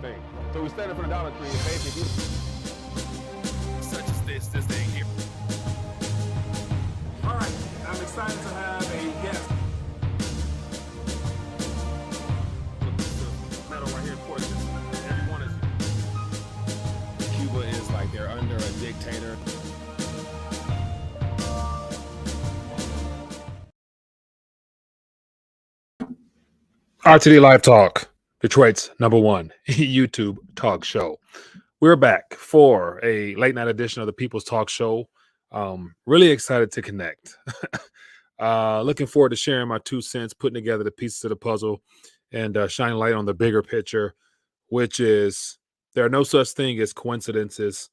thing. So we stand for the Dollar Tree, and basically, such as this thing here. All right, I'm excited to have a guest. metal right here, of course, everyone is. Cuba is like they're under a dictator. RTD Live Talk, Detroit's #1 YouTube talk show. We're back for a late night edition of the People's Talk Show. Really excited to connect. Looking forward to sharing my 2 cents, putting together the pieces of the puzzle, and shining light on the bigger picture, which is there are no such thing as coincidences.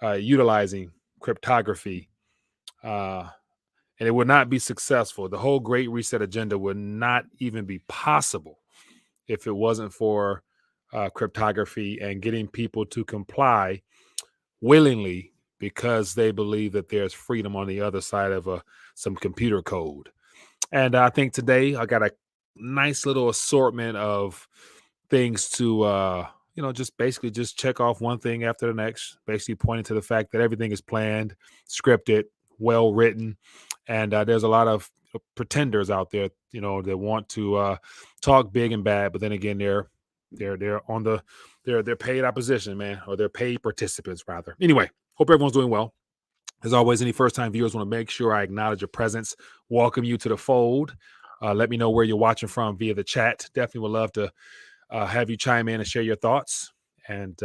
Utilizing cryptography, and it would not be successful. The whole Great Reset agenda would not even be possible if it wasn't for cryptography and getting people to comply willingly because they believe that there's freedom on the other side of some computer code. And I think today I got a nice little assortment of things to, just basically just check off one thing after the next, basically pointing to the fact that everything is planned, scripted, well written, and there's a lot of pretenders out there, that want to talk big and bad, but then again, they're on they're paid opposition, man, or they're paid participants rather. Anyway, hope everyone's doing well. As always, any first-time viewers want to make sure I acknowledge your presence, welcome you to the fold. Let me know where you're watching from via the chat. Definitely would love to have you chime in and share your thoughts. And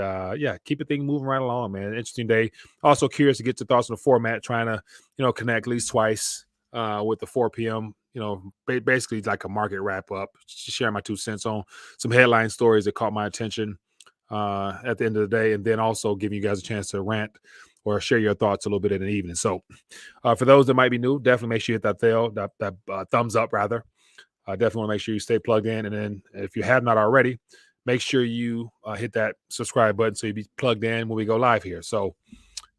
keep the thing moving right along, man. Interesting day. Also curious to get your thoughts on the format, trying to, connect at least twice with the 4 p.m., basically like a market wrap up, share my 2 cents on some headline stories that caught my attention at the end of the day, and then also giving you guys a chance to rant or share your thoughts a little bit in the evening. So for those that might be new, definitely make sure you hit that thumbs up rather. Definitely want to make sure you stay plugged in. And then if you have not already, make sure you hit that subscribe button so you be plugged in when we go live here. So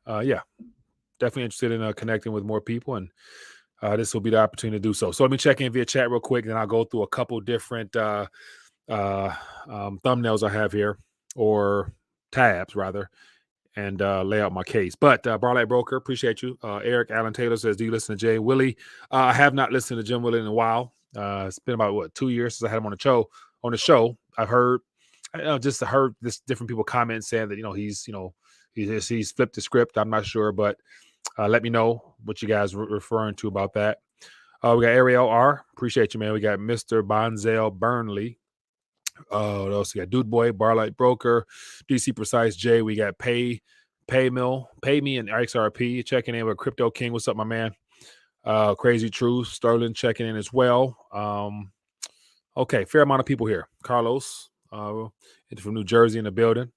definitely interested in connecting with more people. And this will be the opportunity to do so. So let me check in via chat real quick. Then I'll go through a couple different thumbnails I have here, or tabs rather, and lay out my case. But Barlight Broker, appreciate you. Eric Allen Taylor says, do you listen to Jay Willie? I have not listened to Jim Willie in a while. It's been about 2 years since I had him on the show. I've heard this different people comment saying that he's flipped the script. I'm not sure, but let me know what you guys were referring to about that. We got Ariel R. Appreciate you, man. We got Mr. Bonzel Burnley. What else? We got Dude Boy, Barlight Broker, DC Precise J. We got Pay Me, and XRP checking in with Crypto King. What's up, my man? Crazy Truth, Sterling checking in as well. Okay, fair amount of people here. Carlos from New Jersey in the building.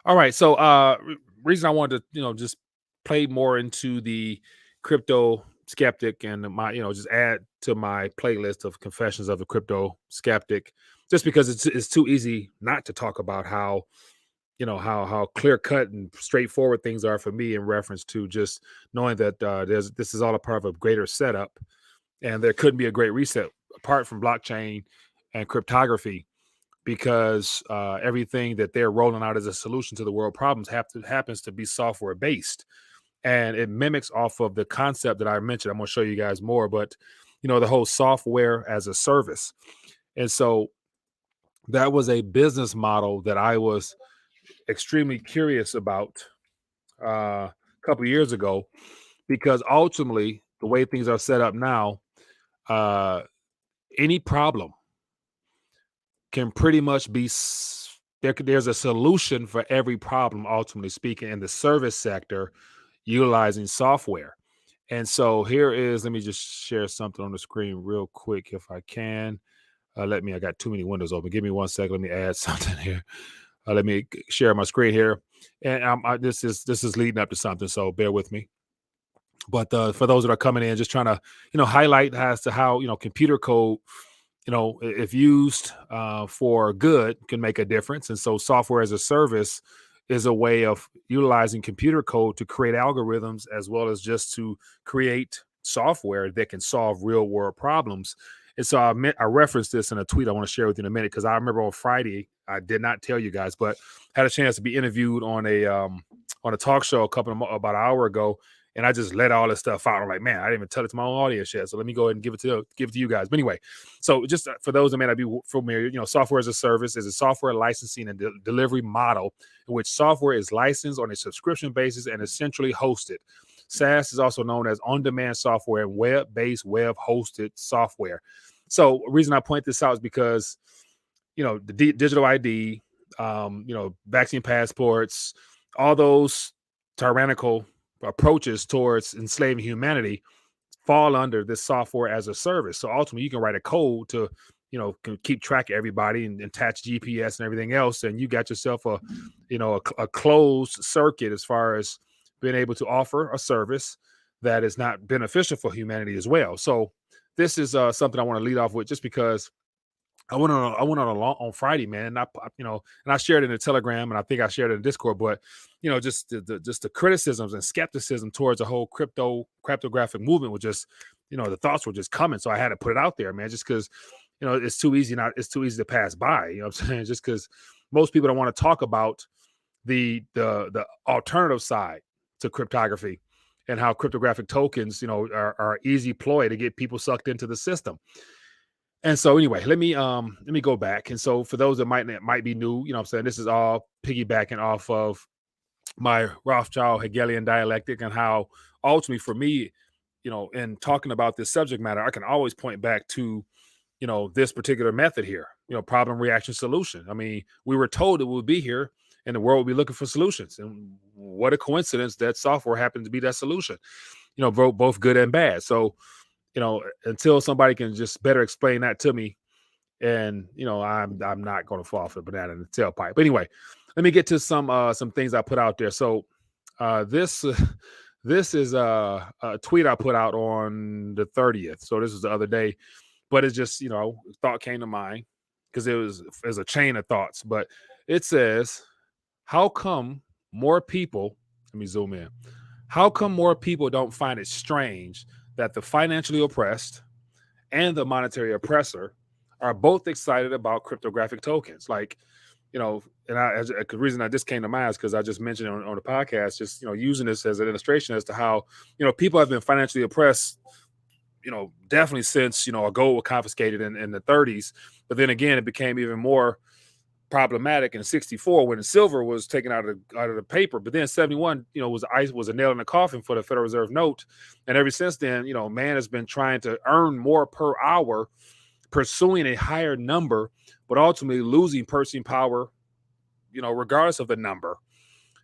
All right, so reason I wanted to just play more into the crypto skeptic and my just add to my playlist of confessions of a crypto skeptic, just because it's too easy not to talk about how how clear cut and straightforward things are for me in reference to just knowing that this is all a part of a greater setup, and there couldn't be a great reset apart from blockchain and cryptography, because everything that they're rolling out as a solution to the world problems happens to be software based, and it mimics off of the concept that I mentioned. I'm going to show you guys more, but the whole software as a service. And so that was a business model that I was extremely curious about a couple of years ago, because ultimately the way things are set up now, any problem can pretty much be there's a solution for every problem, ultimately speaking, in the service sector utilizing software. And so here is, let me just share something on the screen real quick if I can. I got too many windows open. Give me 1 second. Let me add something here. Let me share my screen here. And this is leading up to something, so bear with me. But for those that are coming in, just trying to, highlight as to how, computer code, if used for good, can make a difference. And so software as a service is a way of utilizing computer code to create algorithms, as well as just to create software that can solve real world problems. And so I referenced this in a tweet I want to share with you in a minute, because I remember on Friday, I did not tell you guys, but had a chance to be interviewed on a talk show about an hour ago, and I just let all this stuff out. I'm like, man, I didn't even tell it to my own audience yet. So let me go ahead and give it to you guys. But anyway, so just for those that may not be familiar, software as a service is a software licensing and delivery model in which software is licensed on a subscription basis and is centrally hosted. SaaS is also known as on-demand software and web-based, web-hosted software. So the reason I point this out is because, the digital ID, vaccine passports, all those tyrannical approaches towards enslaving humanity fall under this software as a service. So ultimately, you can write a code to, can keep track of everybody and attach GPS and everything else, and you got yourself a closed circuit as far as being able to offer a service that is not beneficial for humanity as well. So this is something I want to lead off with, just because I went on Friday, man, and I shared it in the Telegram, and I think I shared it in Discord. But just the criticisms and skepticism towards the whole cryptographic movement was just, the thoughts were just coming. So I had to put it out there, man, just because it's too easy to pass by. You know what I'm saying? Just because most people don't want to talk about the alternative side to cryptography and how cryptographic tokens, are easy ploy to get people sucked into the system. And so anyway, let me go back. And so for those that might be new, I'm saying this is all piggybacking off of my Rothschild Hegelian dialectic, and how ultimately for me, in talking about this subject matter, I can always point back to, this particular method here, problem, reaction, solution. I mean, we were told it would be here and the world will be looking for solutions. And what a coincidence that software happened to be that solution, both good and bad. So, until somebody can just better explain that to me, and, I'm not going to fall for the banana in the tailpipe. But anyway, let me get to some things I put out there. So this is a tweet I put out on the 30th. So this was the other day, but it's just, thought came to mind because it was a chain of thoughts. But it says, how come more people, let me zoom in. How come more people don't find it strange that the financially oppressed and the monetary oppressor are both excited about cryptographic tokens? Like, and the reason I just came to mind is because I just mentioned on the podcast, just, using this as an illustration as to how, people have been financially oppressed, definitely since, a gold was confiscated in the 30s. But then again, it became even more problematic in 64 when the silver was taken out of the paper. But then 71, was a nail in the coffin for the Federal Reserve note. And ever since then, man has been trying to earn more per hour, pursuing a higher number, but ultimately losing purchasing power, regardless of the number.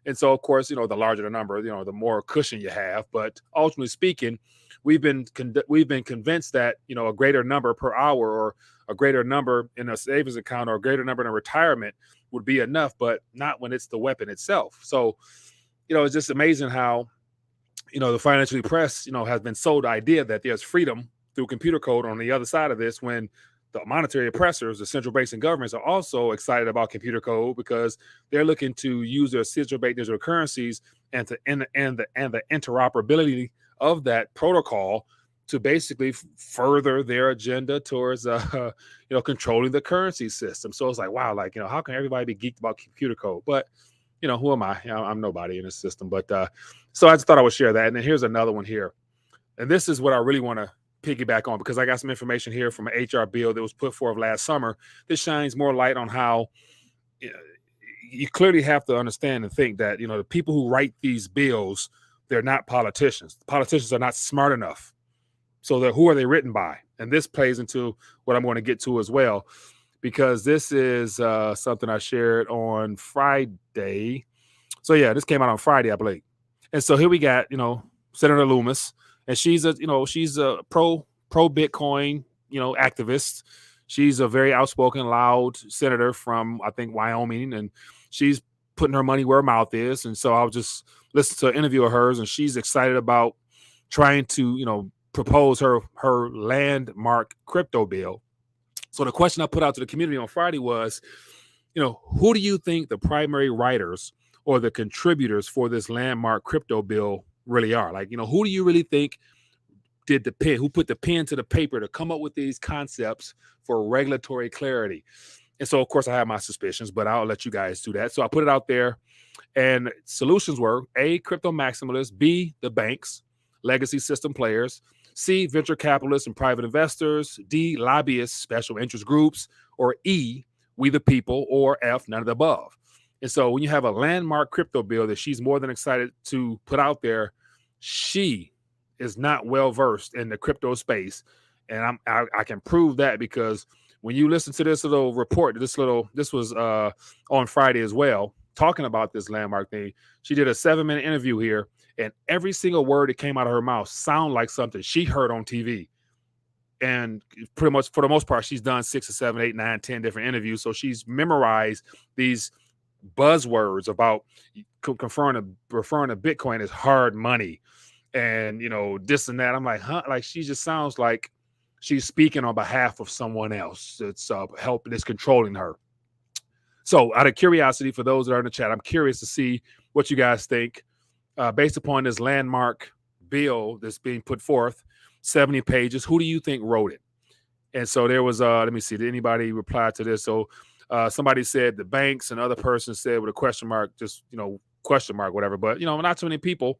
And so, of course, the larger the number, the more cushion you have. But ultimately speaking, we've been convinced that, a greater number per hour, or a greater number in a savings account, or a greater number in a retirement would be enough, but not when it's the weapon itself. So, it's just amazing how, the financially oppressed, has been sold the idea that there's freedom through computer code on the other side of this, when the monetary oppressors, the central banks and governments, are also excited about computer code because they're looking to use their central bank digital currencies and the interoperability of that protocol to basically further their agenda towards controlling the currency system. So it's like, wow, like, how can everybody be geeked about computer code? But who am I? I'm nobody in this system. But so I just thought I would share that. And then here's another one here, and this is what I really want to piggyback on, because I got some information here from an HR bill that was put forth last summer. This shines more light on how you clearly have to understand and think that, the people who write these bills, they're not politicians. Politicians are not smart enough. So who are they written by? And this plays into what I'm going to get to as well, because this is something I shared on Friday. So yeah, this came out on Friday, I believe. And so here we got, Senator Loomis, and she's a pro Bitcoin, activist. She's a very outspoken, loud senator from, I think, Wyoming, and she's putting her money where her mouth is. And so I'll just listen to an interview of hers, and she's excited about trying to, propose her landmark crypto bill. So the question I put out to the community on Friday was, who do you think the primary writers or the contributors for this landmark crypto bill really are? Like, who do you really think did the pen, who put the pen to the paper to come up with these concepts for regulatory clarity. And so, of course, I have my suspicions, but I'll let you guys do that. So I put it out there, and solutions were A, crypto maximalists, B, the banks, legacy system players, C, venture capitalists and private investors, D, lobbyists, special interest groups, or E, we the people, or F, none of the above. And so when you have a landmark crypto bill that she's more than excited to put out there, she is not well versed in the crypto space. And I can prove that because when you listen to this little report, this was on Friday as well, talking about this landmark thing. She did a 7-minute interview here, and every single word that came out of her mouth sounded like something she heard on TV. And pretty much for the most part, she's done 6 or 7, 8, 9, 10 different interviews. So she's memorized these buzzwords about referring to Bitcoin as hard money and, this and that. I'm like, huh? Like, she just sounds like she's speaking on behalf of someone else that's helping, that's controlling her. So out of curiosity, for those that are in the chat, I'm curious to see what you guys think based upon this landmark bill that's being put forth, 70 pages. Who do you think wrote it? And so there was, let me see, did anybody reply to this? So somebody said the banks, and other person said with a question mark, just, question mark, whatever. But, not too many people,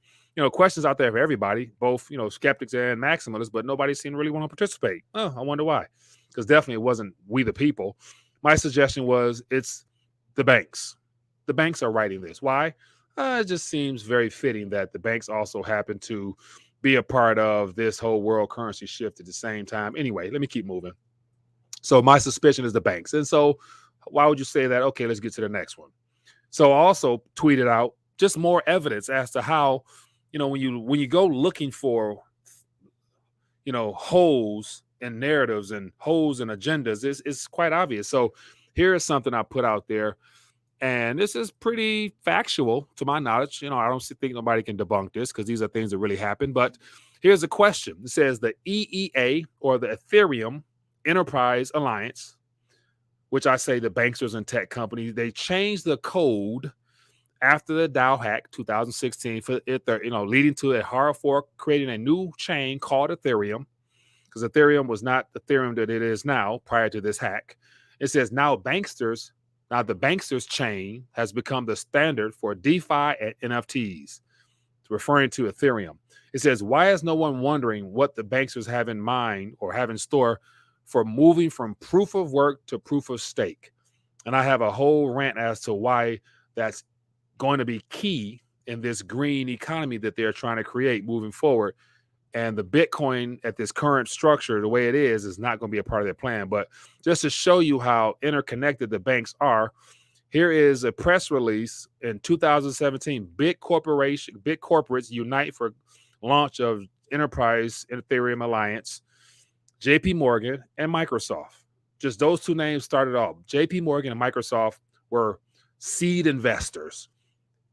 questions out there for everybody, both, skeptics and maximalists, but nobody seemed to really want to participate. Oh, I wonder why. Because definitely it wasn't we the people. My suggestion was it's the banks. The banks are writing this. Why? It just seems very fitting that the banks also happen to be a part of this whole world currency shift at the same time. Anyway, let me keep moving. So my suspicion is the banks. And so why would you say that? Okay, let's get to the next one. So I also tweeted out just more evidence as to how, when you go looking for, holes in narratives and holes in agendas, it's quite obvious. So here is something I put out there, and this is pretty factual to my knowledge. I don't think nobody can debunk this because these are things that really happen. But here's a question. It says the EEA, or the Ethereum Enterprise Alliance, which I say the banksters and tech companies, they changed the code after the DAO hack 2016 for it, leading to a hard fork, creating a new chain called Ethereum, because Ethereum was not the Ethereum that it is now prior to this hack. It says now the Banksters chain has become the standard for DeFi and NFTs, referring to Ethereum. It says, why is no one wondering what the Banksters have in mind or have in store for moving from proof of work to proof of stake? And I have a whole rant as to why that's going to be key in this green economy that they're trying to create moving forward. And the Bitcoin at this current structure, the way it is not going to be a part of their plan. But just to show you how interconnected the banks are, here is a press release in 2017. Big corporates unite for launch of Enterprise Ethereum Alliance. JP Morgan and Microsoft. Just those two names started off. JP Morgan and Microsoft were seed investors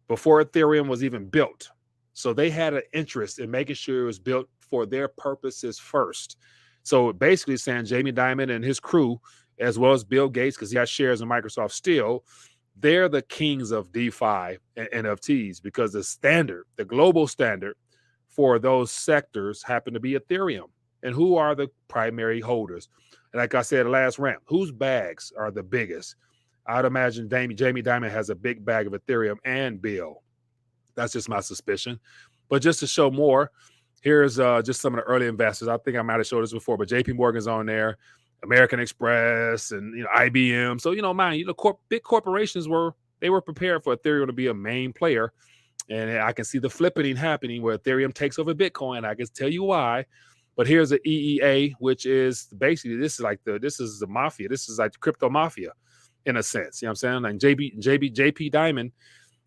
before Ethereum was even built. So they had an interest in making sure it was built for their purposes first. So basically saying Jamie Dimon and his crew, as well as Bill Gates, because he has shares in Microsoft still, they're the kings of DeFi and NFTs, because the global standard for those sectors happen to be Ethereum. And who are the primary holders? And like I said, last rant, whose bags are the biggest? I'd imagine Jamie Dimon has a big bag of Ethereum and Bill. That's just my suspicion. But just to show more, here's just some of the early investors. I think I might have showed this before, but JP Morgan's on there, American Express, and IBM. So big corporations were prepared for Ethereum to be a main player. And I can see the flipping happening where Ethereum takes over Bitcoin. I can tell you why. But here's the EEA, which is basically this is the mafia. This is like the crypto mafia in a sense. You know what I'm saying? Like JP Dimon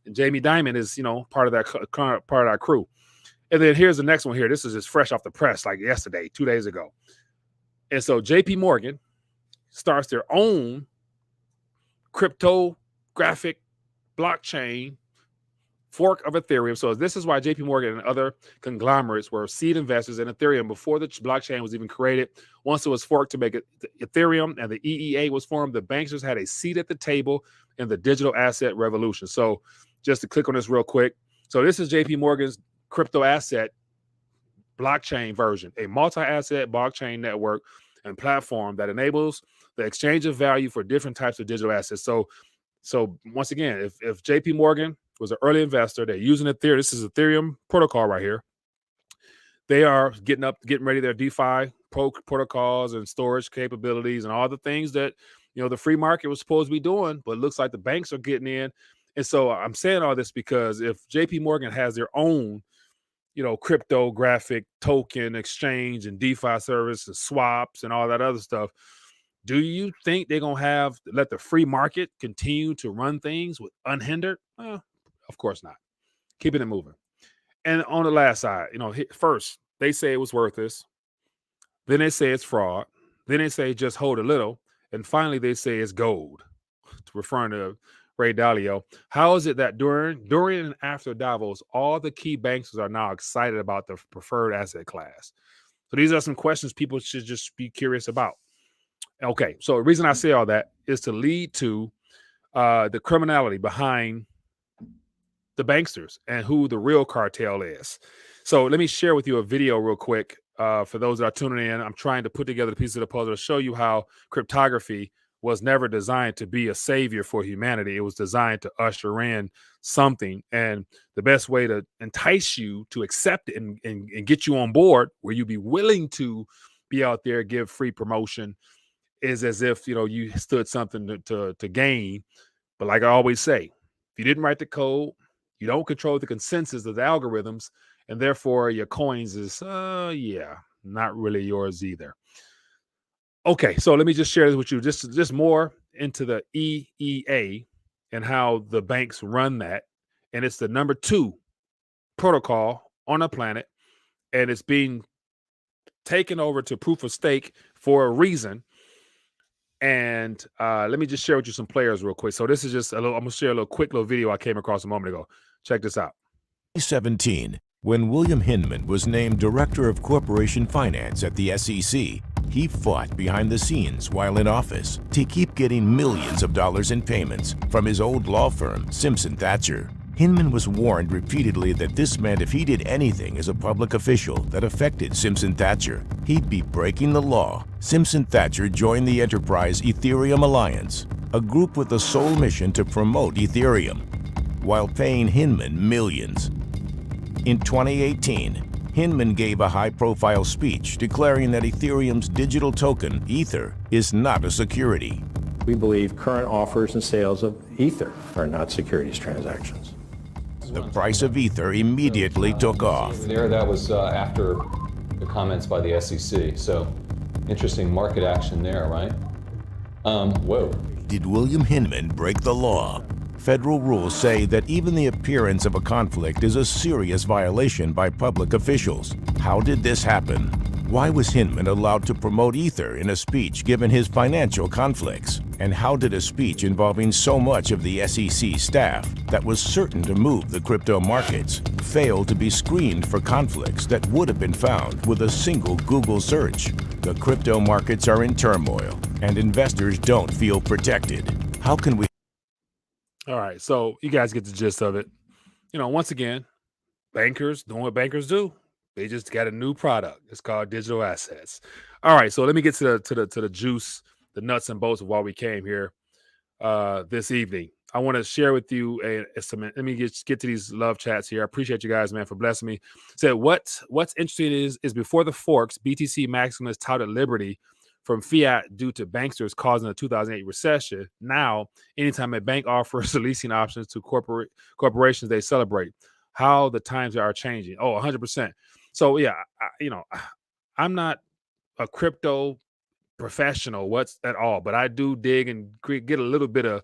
and Jamie Dimon is part of that crew. And then here's the next one here. This is just fresh off the press, like yesterday, 2 days ago. And so JP Morgan starts their own cryptographic blockchain fork of Ethereum. So this is why JP Morgan and other conglomerates were seed investors in Ethereum before the blockchain was even created. Once it was forked to make it Ethereum and the EEA was formed, the banksters had a seat at the table in the digital asset revolution. So just to click on this real quick. So this is JP Morgan's crypto asset blockchain version, a multi-asset blockchain network and platform that enables the exchange of value for different types of digital assets. So once again, if JP Morgan was an early investor, they're using Ethereum. This is Ethereum protocol right here. They are getting ready their DeFi protocols and storage capabilities and all the things that the free market was supposed to be doing, but it looks like the banks are getting in. And so I'm saying all this because if JP Morgan has their own cryptographic token exchange and DeFi service and swaps and all that other stuff, do you think they're going to let the free market continue to run things with unhindered? Of course not. Keeping it moving. And on the last side, first they say it was worthless. Then they say it's fraud. Then they say just hold a little. And finally they say it's gold, referring to Ray Dalio. How is it that during and after Davos, all the key bankers are now excited about the preferred asset class? So these are some questions people should just be curious about. Okay, so the reason I say all that is to lead to the criminality behind the banksters and who the real cartel is. So let me share with you a video real quick for those that are tuning in. I'm trying to put together the piece of the puzzle to show you how cryptography was never designed to be a savior for humanity. It was designed to usher in something. And the best way to entice you to accept it and get you on board, where you be willing to be out there, give free promotion, is as if you stood something to gain. But like I always say, if you didn't write the code, you don't control the consensus of the algorithms, and therefore your coins is not really yours either. Okay, so let me just share this with you, just more into the EEA and how the banks run that. And it's the number 2 protocol on the planet, and it's being taken over to proof of stake for a reason. And let me just share with you some players real quick. So this is just I'm gonna share a little quick video I came across a moment ago. Check this out. 2017, when William Hinman was named Director of Corporation Finance at the SEC, he fought behind the scenes while in office to keep getting millions of dollars in payments from his old law firm, Simpson Thacher. Hinman was warned repeatedly that this meant if he did anything as a public official that affected Simpson Thacher, he'd be breaking the law. Simpson Thacher joined the enterprise Ethereum Alliance, a group with the sole mission to promote Ethereum, while paying Hinman millions. In 2018, Hinman gave a high-profile speech declaring that Ethereum's digital token, Ether, is not a security. We believe current offers and sales of Ether are not securities transactions. The price of Ether immediately took off. That was after the comments by the SEC. So interesting market action there, right? Whoa. Did William Hinman break the law? Federal rules say that even the appearance of a conflict is a serious violation by public officials. How did this happen? Why was Hinman allowed to promote Ether in a speech given his financial conflicts? And how did a speech involving so much of the SEC staff that was certain to move the crypto markets fail to be screened for conflicts that would have been found with a single Google search? The crypto markets are in turmoil and investors don't feel protected. How can we? All right, so you guys get the gist of it. Once again, bankers doing what bankers do. They just got a new product. It's called digital assets. All right, so let me get to the juice, the nuts and bolts of why we came here this evening. I want to share with you let me get to these love chats here. I appreciate you guys, man, for blessing me. Said what's interesting is before the forks, BTC Maximus touted liberty from fiat due to banksters causing the 2008 recession. Now, anytime a bank offers leasing options to corporations, they celebrate. How the times are changing. Oh, 100%. So yeah, I'm not a crypto professional at all, but I do dig and get a little bit of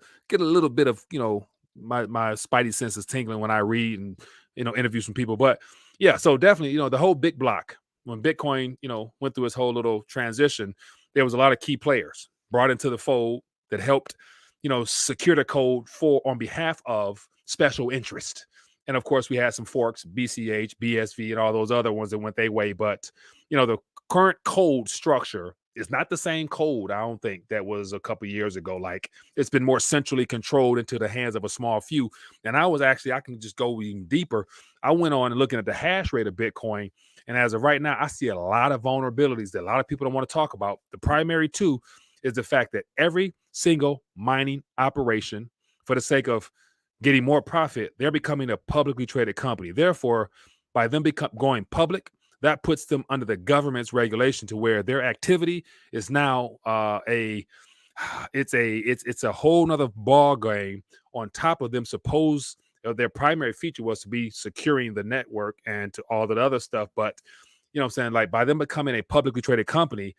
my spidey senses tingling when I read and interview some people. But yeah, so definitely the whole big block, when Bitcoin went through its whole little transition, there was a lot of key players brought into the fold that helped secure the code on behalf of special interest. And of course, we had some forks, BCH, BSV, and all those other ones that went their way. But, the current code structure is not the same code, I don't think, that was a couple of years ago. Like, it's been more centrally controlled into the hands of a small few. And I can just go even deeper. I went on and looking at the hash rate of Bitcoin, And as of right now, I see a lot of vulnerabilities that a lot of people don't want to talk about. The primary two is the fact that every single mining operation, for the sake of getting more profit, they're becoming a publicly traded company. Therefore, by them going public, that puts them under the government's regulation to where their activity is now it's a whole nother ball game on top of them. Suppose their primary feature was to be securing the network and to all that other stuff. But you know what I'm saying? Like by them becoming a publicly traded company,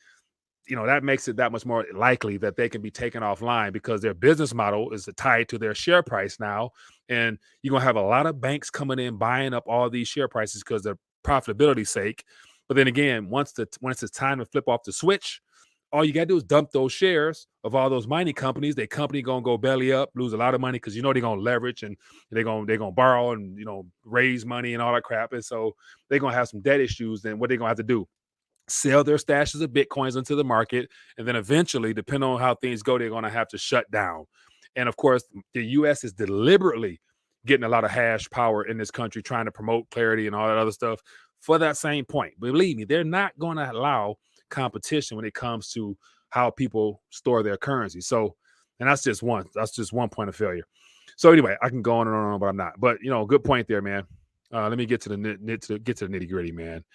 that makes it that much more likely that they can be taken offline because their business model is tied to their share price now. And you're going to have a lot of banks coming in, buying up all these share prices because of profitability's sake. But then again, once it's time to flip off the switch, all you got to do is dump those shares of all those mining companies. Their company going to go belly up, lose a lot of money because they're going to leverage and they're going to borrow and, raise money and all that crap. And so they're going to have some debt issues. Then what they're going to have to do? Sell their stashes of Bitcoins into the market. And then eventually, depending on how things go, they're going to have to shut down. And of course, the U.S. is deliberately getting a lot of hash power in this country, trying to promote clarity and all that other stuff for that same point. Believe me, they're not going to allow competition when it comes to how people store their currency. So, and that's just one point of failure. So anyway, I can go on and on, but I'm not. But good point there, man. Let me get to the nitty gritty, man.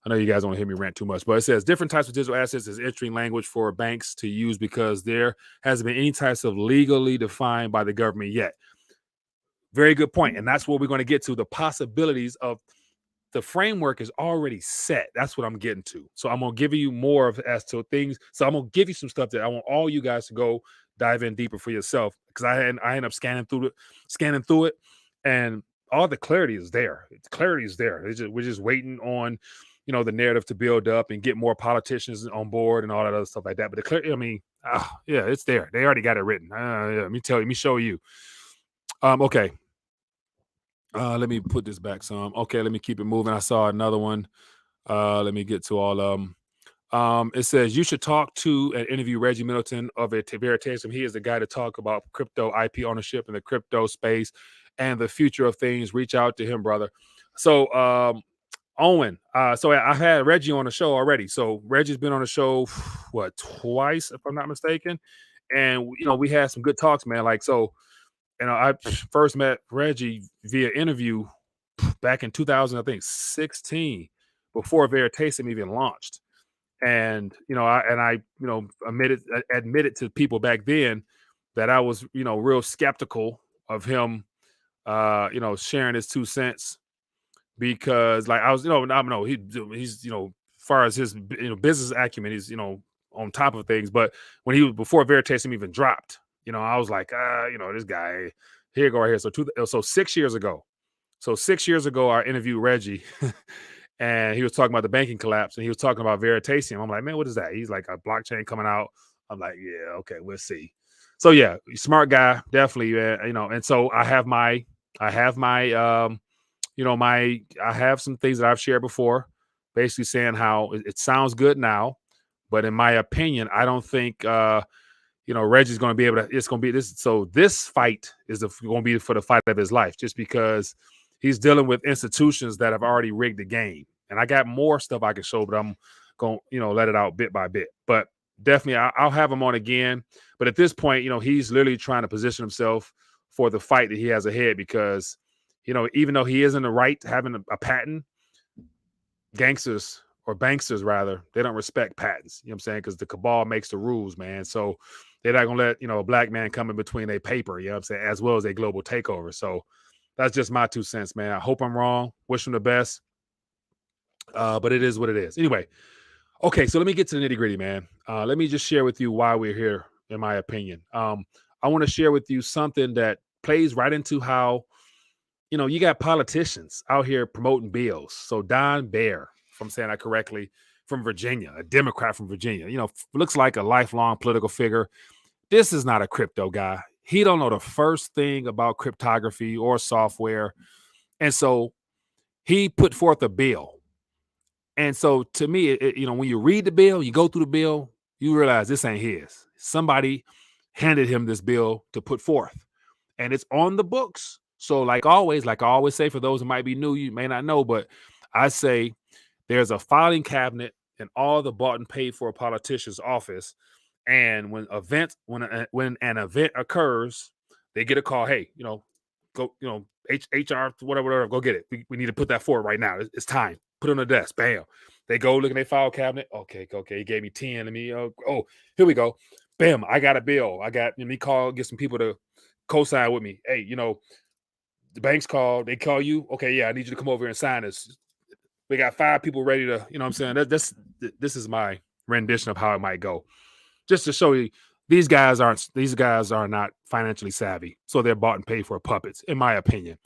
I know you guys don't hear me rant too much, but it says different types of digital assets is entering language for banks to use because there hasn't been any types of legally defined by the government yet. Very good point. And that's what we're going to get to, the possibilities of the framework is already set. That's what I'm getting to. So I'm going to give you more of as to things. So I'm going to give you some stuff that I want all you guys to go dive in deeper for yourself because I end up scanning through it, and all the clarity is there. Clarity is there. We're just waiting on the narrative to build up and get more politicians on board and all that other stuff like that. But the clarity, yeah, it's there. They already got it written. Yeah, let me show you. Okay. Let me put this back some. Okay, let me keep it moving. I saw another one. Let me get to all of them. It says you should talk to and interview Reggie Middleton of Veritasium. He is the guy to talk about crypto IP ownership in the crypto space and the future of things. Reach out to him, brother. So Owen, so I had Reggie on the show already. So Reggie's been on the show, twice, if I'm not mistaken. And, we had some good talks, man. Like, so, I first met Reggie via interview back in 2016, before Veritasium even launched. And, I admitted to people back then that I was, real skeptical of him, sharing his 2 cents. Because I was, he's, as far as his, business acumen, he's, on top of things. But when before Veritasium even dropped, I was like, this guy, here you go right here. So 6 years ago, I interviewed Reggie and he was talking about the banking collapse and he was talking about Veritasium. I'm like, man, what is that? He's like, a blockchain coming out. I'm like, yeah, okay, we'll see. So yeah, smart guy, definitely, and so I have some things that I've shared before, basically saying how it sounds good now, but in my opinion, I don't think Reggie's going to be able to. It's going to be this. So this fight is going to be for the fight of his life, just because he's dealing with institutions that have already rigged the game. And I got more stuff I can show, but I'm going to let it out bit by bit. But definitely, I'll have him on again. But at this point, he's literally trying to position himself for the fight that he has ahead because. Even though he is in the right to having a patent, Banksters rather, they don't respect patents. You know what I'm saying? Because the cabal makes the rules, man. So they're not gonna let a black man come in between their paper. You know what I'm saying? As well as a global takeover. So that's just my 2 cents, man. I hope I'm wrong. Wish him the best. But it is what it is. Anyway, okay. So let me get to the nitty gritty, man. Let me just share with you why we're here. In my opinion, I want to share with you something that plays right into how. You got politicians out here promoting bills. So Don Bear, if I'm saying that correctly, from Virginia, a Democrat from Virginia, looks like a lifelong political figure. This is not a crypto guy. He don't know the first thing about cryptography or software. And so he put forth a bill. And so to me, when you read the bill, you go through the bill, you realize this ain't his. Somebody handed him this bill to put forth. And it's on the books. So like I always say, for those who might be new, you may not know, but I say There's a filing cabinet in all the bought and paid for politicians' office. And when an event occurs, they get a call. Hey, go, HR, whatever, go get it. We need to put that forward right now. It's time. Put it on the desk. Bam. They go look in their file cabinet. Okay. He gave me 10. Let me, here we go. Bam. I got a bill. Let me get some people to co-sign with me. Hey, the banks call. They call you. Okay, yeah, I need you to come over here and sign this. We got 5 people ready to, what I'm saying? This is my rendition of how it might go. Just to show you, these guys are not financially savvy. So they're bought and paid for puppets, in my opinion.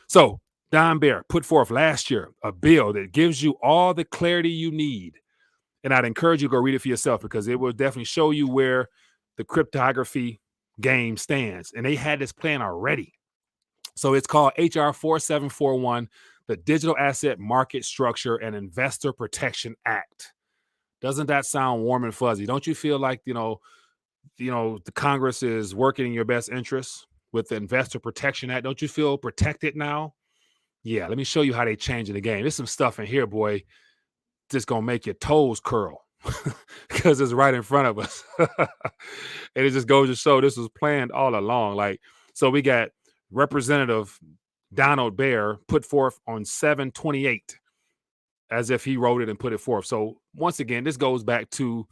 So Don Bear put forth last year a bill that gives you all the clarity you need. And I'd encourage you to go read it for yourself, because it will definitely show you where the cryptography game stands. And they had this plan already. So it's called HR 4741, the Digital Asset Market Structure and Investor Protection Act. Doesn't that sound warm and fuzzy? Don't you feel like, the Congress is working in your best interests with the Investor Protection Act? Don't you feel protected now? Yeah, let me show you how they changing the game. There's some stuff in here, boy, just going to make your toes curl because it's right in front of us. And it just goes to show this was planned all along. So we got Representative Donald Bear put forth on 7/28 as if he wrote it and put it forth. So once again, this goes back to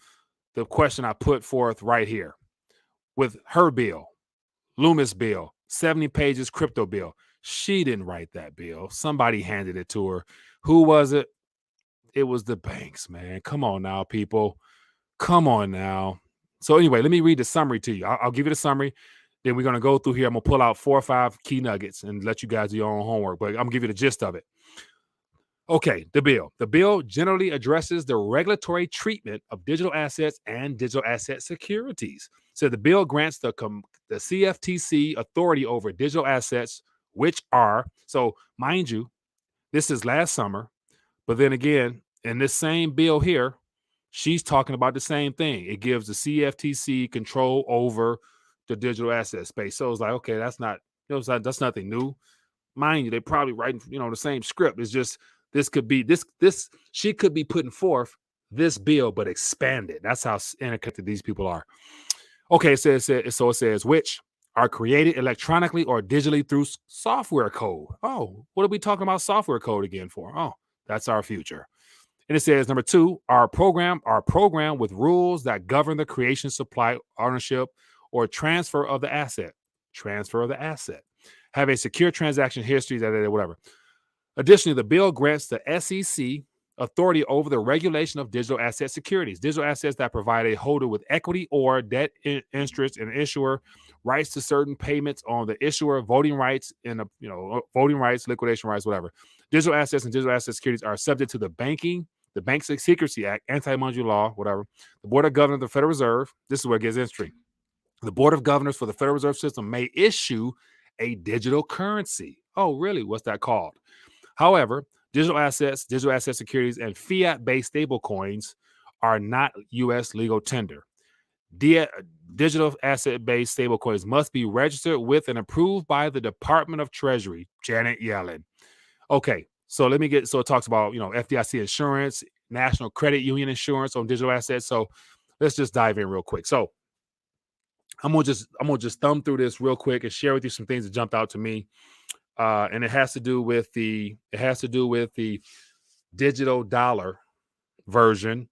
the question I put forth right here with her bill, Loomis bill, 70 pages crypto bill. She didn't write that bill. Somebody handed it to her. Who was it? It was the banks, man. Come on now, people. Come on now. So anyway, let me read the summary to you. I'll give you the summary. Then we're going to go through here. I'm going to pull out 4 or 5 key nuggets and let you guys do your own homework, but I'm going to give you the gist of it. Okay, the bill. The bill generally addresses the regulatory treatment of digital assets and digital asset securities. So the bill grants the CFTC authority over digital assets, which are, so mind you, this is last summer, but then again, in this same bill here, she's talking about the same thing. It gives the CFTC control over the digital asset space. So it's like, okay, that's nothing new. Mind you, they probably writing, the same script. It's just, she could be putting forth this bill, but expanded. That's how interconnected these people are. Okay, it says, which are created electronically or digitally through software code. Oh, what are we talking about software code again for? Oh, that's our future. And it says, number 2, our program with rules that govern the creation, supply, ownership, or transfer of the asset. Have a secure transaction history, whatever. Additionally, the bill grants the SEC authority over the regulation of digital asset securities, digital assets that provide a holder with equity or debt interest and issuer rights to certain payments on the issuer, voting rights, liquidation rights, whatever. Digital assets and digital asset securities are subject to the Bank Secrecy Act, anti-money law, whatever. The Board of Governors of the Federal Reserve, this is where it gets interesting. The Board of Governors for the Federal Reserve System may issue a digital currency. Oh, really? What's that called? However, digital asset securities, and fiat-based stablecoins are not U.S. legal tender. Digital asset-based stablecoins must be registered with and approved by the Department of Treasury, Janet Yellen. Okay, so it talks about, FDIC insurance, National Credit Union insurance on digital assets. So let's just dive in real quick. So I'm gonna just thumb through this real quick and share with you some things that jumped out to me. And it has to do with the digital dollar version,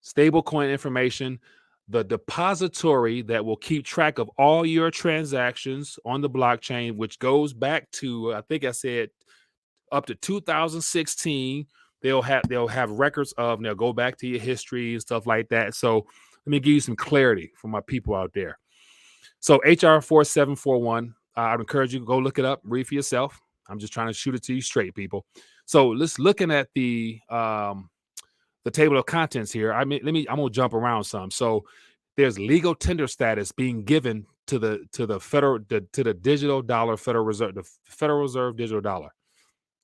stablecoin information, the depository that will keep track of all your transactions on the blockchain, which goes back to, I think I said, up to 2016. They'll have records of, and they'll go back to your history and stuff like that. So let me give you some clarity for my people out there. So HR 4741. I'd encourage you to go look it up, read for yourself. I'm just trying to shoot it to you straight, people. So let's looking at the table of contents here. I'm gonna jump around some. So there's legal tender status being given to the digital dollar Federal Reserve, the Federal Reserve digital dollar.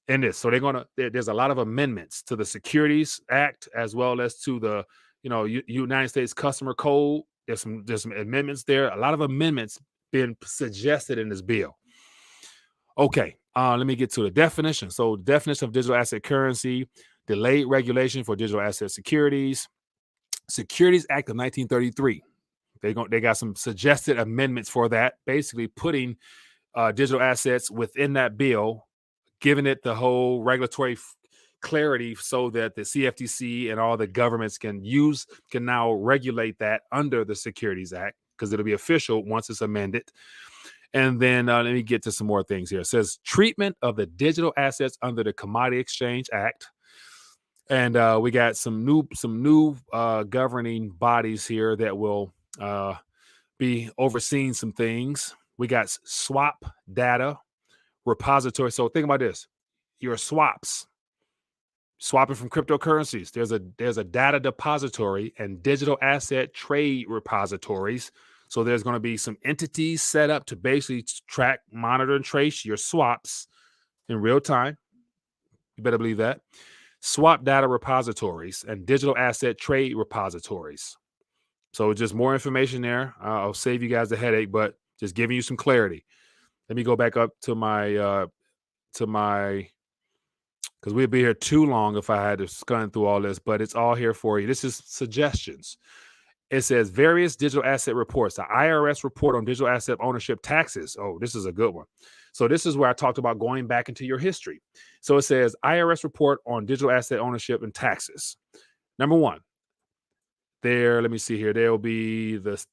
In this, so there's a lot of amendments to the Securities Act as well as to the United States Customer Code. There's some amendments there. A lot of amendments been suggested in this bill. Okay, let me get to the definition. So the definition of digital asset currency. delayed regulation for digital asset securities, Securities Act of 1933. They got some suggested amendments for that, basically putting digital assets within that bill, giving it the whole regulatory clarity so that the CFTC and all the governments can now regulate that under the Securities Act, because it'll be official once it's amended. And then let me get to some more things here. It says treatment of the digital assets under the Commodity Exchange Act. And we got some new governing bodies here that will be overseeing some things. We got swap data repository. So think about this: your swapping from cryptocurrencies. There's a data depository and digital asset trade repositories. So there's going to be some entities set up to basically track, monitor, and trace your swaps in real time. You better believe that. Swap data repositories and digital asset trade repositories. So just more information there. I'll save you guys the headache, but just giving you some clarity. Let me go back up to my because we'd be here too long if I had to scan through all this, but it's all here for you. This is suggestions. It says various digital asset reports. The IRS report on digital asset ownership taxes. Oh, this is a good one. So this is where I talked about going back into your history. So it says IRS report on digital asset ownership and taxes. Number one, let me see here. There will be the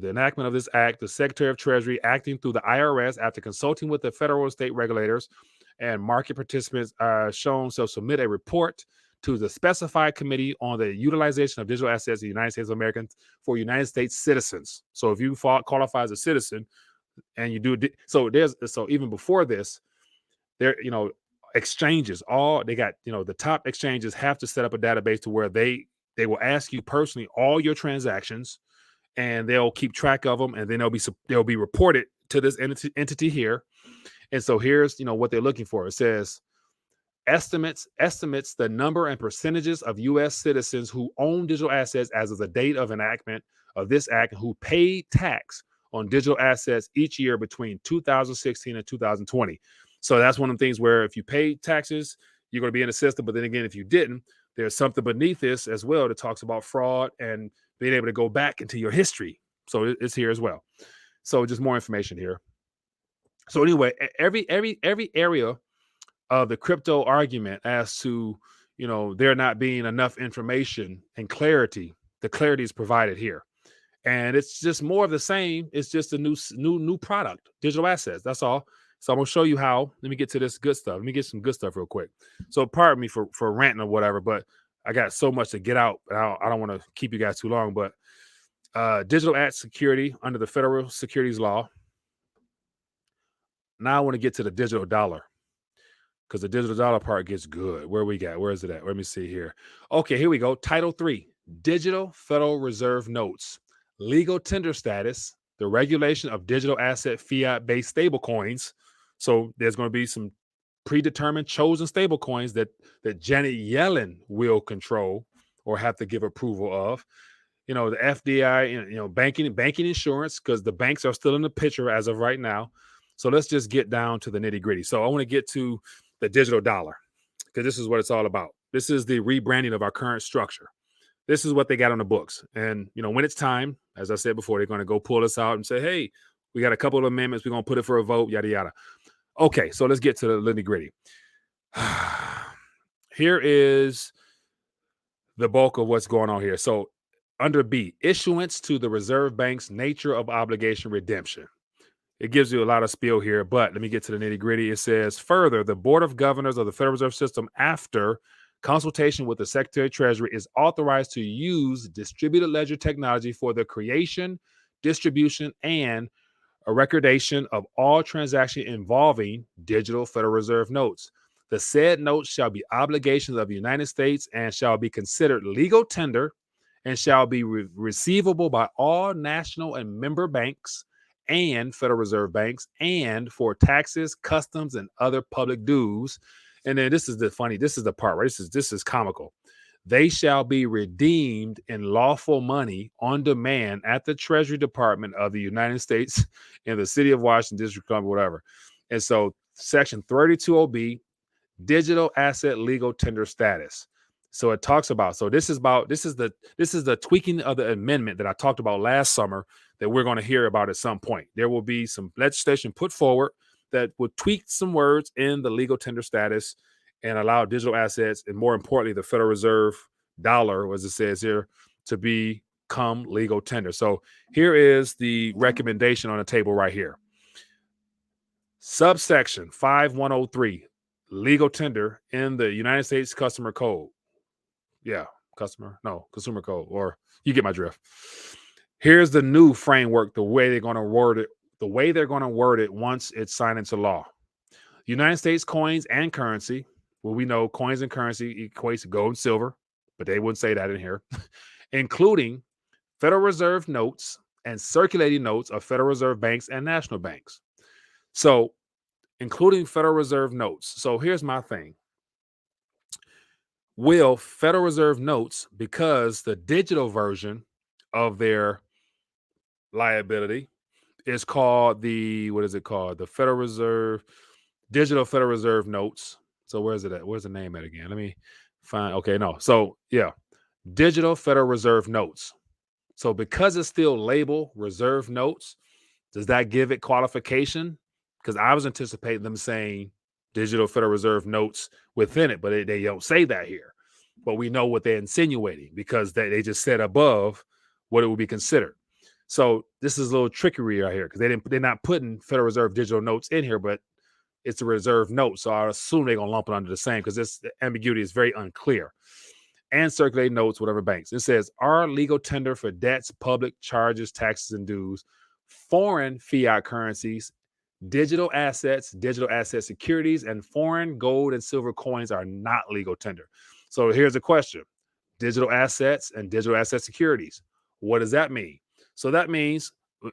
enactment of this act. The Secretary of Treasury acting through the IRS after consulting with the federal and state regulators and market participants are shown to submit a report to the specified committee on the utilization of digital assets in the United States of America for United States citizens. So if you qualify as a citizen and you do, so even before this, there, exchanges, they got, the top exchanges have to set up a database to where they will ask you personally all your transactions, and they'll keep track of them, and then they'll be reported to this entity here. And so here's what they're looking for. It says estimates the number and percentages of U.S. citizens who own digital assets as of the date of enactment of this act, who paid tax on digital assets each year between 2016 and 2020. So that's one of the things where if you paid taxes, you're going to be in the system. But then again, if you didn't, there's something beneath this as well that talks about fraud and being able to go back into your history. So it's here as well. So just more information here. So anyway, every area of the crypto argument as to, there not being enough information and clarity, the clarity is provided here. And it's just more of the same. It's just a new product, digital assets. That's all. So I'm going to show you how. Let me get to this good stuff. Let me get some good stuff real quick. So pardon me for ranting or whatever, but I got so much to get out. I don't want to keep you guys too long, but digital asset security under the federal securities law. Now I want to get to the digital dollar, because the digital dollar part gets good. Where is it at? Let me see here. Okay, here we go. Title 3, Digital Federal Reserve Notes, legal tender status, the regulation of digital asset fiat-based stablecoins. So there's going to be some predetermined chosen stablecoins that Janet Yellen will control or have to give approval of. The FDI, banking insurance, because the banks are still in the picture as of right now. So let's just get down to the nitty gritty. So I want to get to the digital dollar, because this is what it's all about. This is the rebranding of our current structure. This is what they got on the books. And, when it's time, as I said before, they're going to go pull us out and say, hey, we got a couple of amendments. We're going to put it for a vote, yada, yada. Okay, so let's get to the nitty gritty. Here is the bulk of what's going on here. So under B, issuance to the Reserve Bank's nature of obligation redemption. It gives you a lot of spiel here, but let me get to the nitty gritty. It says, further, the Board of Governors of the Federal Reserve System, after consultation with the Secretary of Treasury, is authorized to use distributed ledger technology for the creation, distribution, and a recordation of all transactions involving digital Federal Reserve notes. The said notes shall be obligations of the United States and shall be considered legal tender and shall be receivable by all national and member banks and Federal Reserve banks, and for taxes, customs, and other public dues. And then this is the part, right? This is comical. They shall be redeemed in lawful money on demand at the Treasury Department of the United States in the city of Washington, District of Columbia, whatever. And so Section 32OB digital asset legal tender status. So it talks about, this is the tweaking of the amendment that I talked about last summer that we're going to hear about at some point. There will be some legislation put forward that will tweak some words in the legal tender status and allow digital assets, and more importantly, the Federal Reserve dollar, as it says here, to become legal tender. So here is the recommendation on the table right here. Subsection 5103, legal tender in the United States Customer Code. Consumer Code, or you get my drift. Here's the new framework, the way they're going to word it once it's signed into law. United States coins and currency. Well, we know coins and currency equates to gold and silver, but they wouldn't say that in here. Including Federal Reserve notes and circulating notes of Federal Reserve banks and national banks. So, including Federal Reserve notes. So here's my thing. Will Federal Reserve notes, because the digital version of their liability is called the Federal Reserve, digital Federal Reserve notes. So where's it at? Where's the name at again? Let me find. Okay, no. So yeah, digital Federal Reserve notes. So because it's still labeled reserve notes, does that give it qualification? Because I was anticipating them saying digital Federal Reserve notes within it, but they don't say that here. But we know what they're insinuating because they just said above what it would be considered. So this is a little trickery right here because they're not putting Federal Reserve digital notes in here, but it's a reserve note. So I assume they're gonna lump it under the same because this ambiguity is very unclear. And circulating notes, whatever banks. It says our legal tender for debts, public charges, taxes, and dues, foreign fiat currencies, digital asset securities, and foreign gold and silver coins are not legal tender. So here's a question. Digital assets and digital asset securities. What does that mean? So that means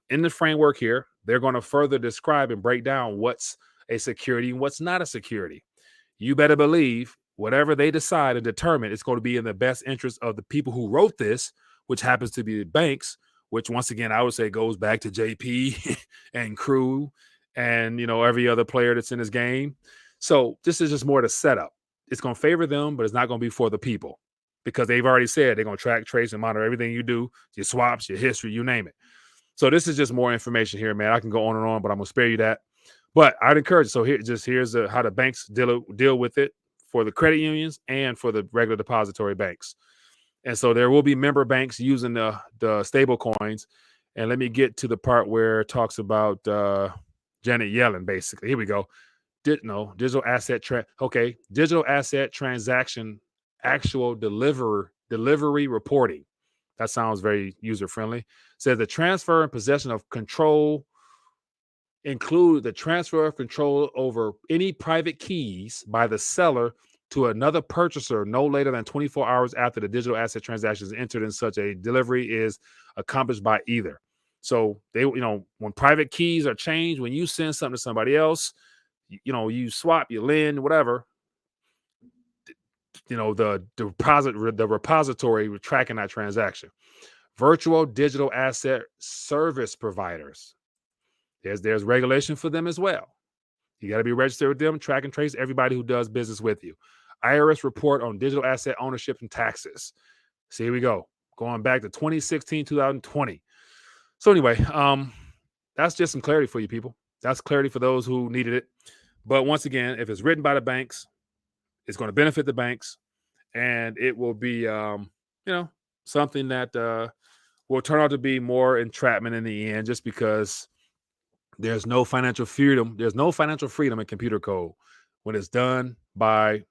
in the framework here, they're going to further describe and break down what's a security and what's not a security. You better believe whatever they decide and determine, it's going to be in the best interest of the people who wrote this, which happens to be the banks, which once again, I would say goes back to JP and Crew and, every other player that's in this game. So this is just more the setup. It's going to favor them, but it's not going to be for the people because they've already said they're going to track, trace, and monitor everything you do, your swaps, your history, you name it. So this is just more information here, man. I can go on and on, but I'm going to spare you that. But I'd encourage you. So here's how the banks deal with it for the credit unions and for the regular depository banks. And so there will be member banks using the stable coins. And let me get to the part where it talks about Janet Yellen, basically. Here we go. Digital asset digital asset transaction actual delivery reporting. That sounds very user friendly. Says the transfer and possession of control include the transfer of control over any private keys by the seller to another purchaser no later than 24 hours after the digital asset transaction is entered, and such a delivery is accomplished by either. So they, when private keys are changed, when you send something to somebody else, you swap, you lend, whatever, the repository tracking that transaction. Virtual digital asset service providers. There's regulation for them as well. You got to be registered with them, track and trace everybody who does business with you. IRS report on digital asset ownership and taxes. So here we go. Going back to 2016, 2020. So anyway, that's just some clarity for you people. That's clarity for those who needed it. But once again, if it's written by the banks, it's going to benefit the banks, and it will be, something that will turn out to be more entrapment in the end, just because there's no financial freedom. There's no financial freedom in computer code when it's done by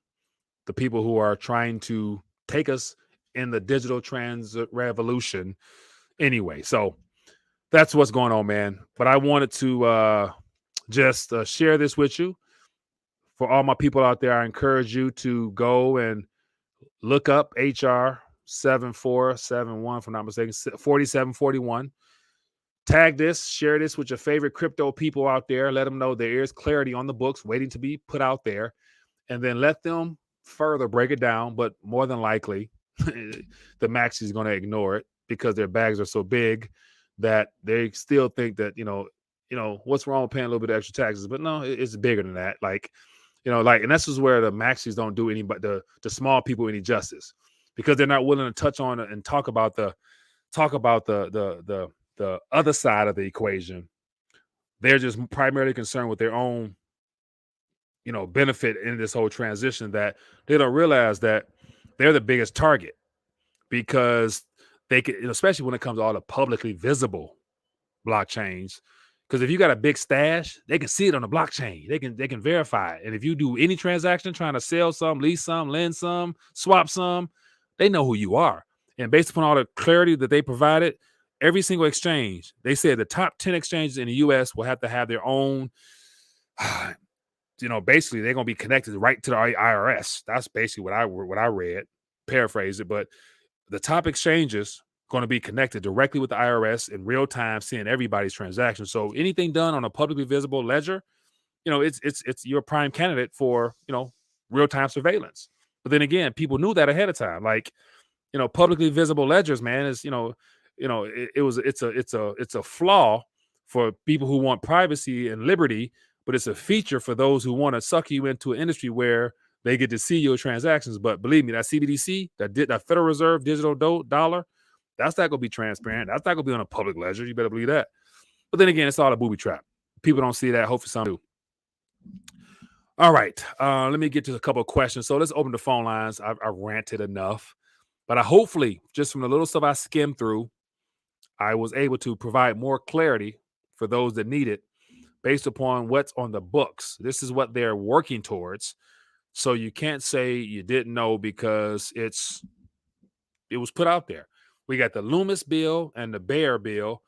the people who are trying to take us in the digital revolution anyway. So that's what's going on, man. But I wanted to just share this with you. For all my people out there, I encourage you to go and look up HR 7471, if I'm not mistaken, 4741. Tag this, share this with your favorite crypto people out there. Let them know there is clarity on the books waiting to be put out there. And then let them further break it down. But more than likely, the maxi is going to ignore it because their bags are so big that they still think that, what's wrong with paying a little bit of extra taxes? But no, it's bigger than that. Like, Like, and this is where the maxis don't do any, but the small people any justice, because they're not willing to touch on it and talk about the other side of the equation. They're just primarily concerned with their own, benefit in this whole transition, that they don't realize that they're the biggest target, because they can, especially when it comes to all the publicly visible blockchains. Because if you got a big stash, they can see it on the blockchain. They can verify it. And if you do any transaction trying to sell some, lease some, lend some, swap some, they know who you are. And based upon all the clarity that they provided, every single exchange, they said the top 10 exchanges in the US will have to have their own, basically they're going to be connected right to the IRS. That's basically what I read, paraphrase it. But the top exchanges going to be connected directly with the IRS in real time, seeing everybody's transactions. So anything done on a publicly visible ledger, it's your prime candidate for, real time surveillance. But then again, people knew that ahead of time. Like, publicly visible ledgers, man, is, it's a flaw for people who want privacy and liberty, but it's a feature for those who want to suck you into an industry where they get to see your transactions. But believe me, that CBDC, that Federal Reserve digital dollar, that's not going to be transparent. That's not going to be on a public ledger. You better believe that. But then again, it's all a booby trap. People don't see that. Hopefully some do. All right. Let me get to a couple of questions. So let's open the phone lines. I ranted enough. But I hopefully, just from the little stuff I skimmed through, I was able to provide more clarity for those that need it based upon what's on the books. This is what they're working towards. So you can't say you didn't know, because it was put out there. We got the Loomis bill and the Bear bill.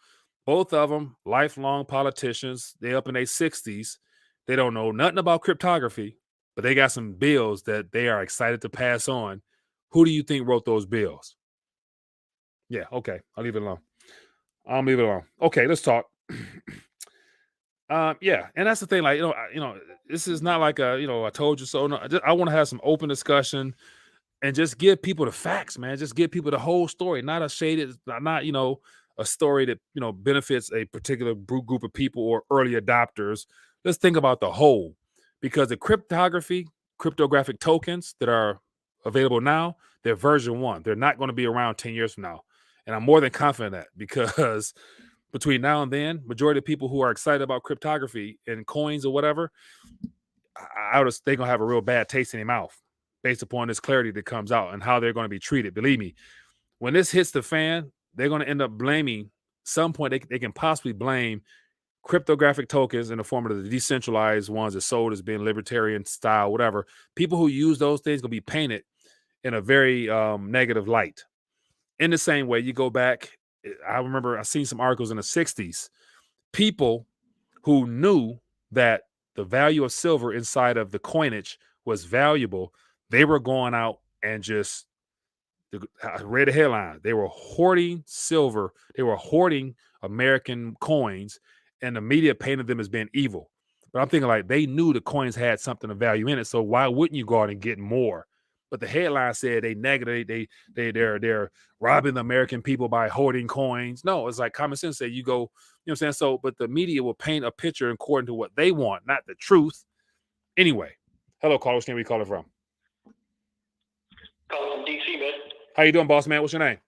Both of them lifelong politicians. They up in their 60s. They don't know nothing about cryptography, but they got some bills that they are excited to pass on. Who do you think wrote those bills? Yeah, okay. I'll leave it alone. Okay, let's talk. Yeah, and that's the thing. Like, this is not like I told you so. No, I want to have some open discussion and just give people the facts, man. Just give people the whole story, not a shaded, not a story that benefits a particular group of people or early adopters. Let's think about the whole, because the cryptographic tokens that are available now, they're version 1. They're not going to be around 10 years from now, and I'm more than confident that, because between now and then, majority of people who are excited about cryptography and coins or whatever, they're going to have a real bad taste in their mouth based upon this clarity that comes out and how they're going to be treated. Believe me, when this hits the fan, they're going to end up blaming, some point they can possibly blame cryptographic tokens in the form of the decentralized ones that sold as being libertarian style, whatever. People who use those things going to be painted in a very negative light. In the same way, you go back, I remember I seen some articles in the 60s, people who knew that the value of silver inside of the coinage was valuable. They were going out and just, I read the headline, they were hoarding silver. They were hoarding American coins, and the media painted them as being evil. But I'm thinking, like, they knew the coins had something of value in it, so why wouldn't you go out and get more? But the headline said they're robbing the American people by hoarding coins. No, it's like common sense. Say you go, what I'm saying? So, but the media will paint a picture according to what they want, not the truth. Anyway, hello, caller. Where you calling from? Calling from DC, man. How you doing, boss man? What's your name?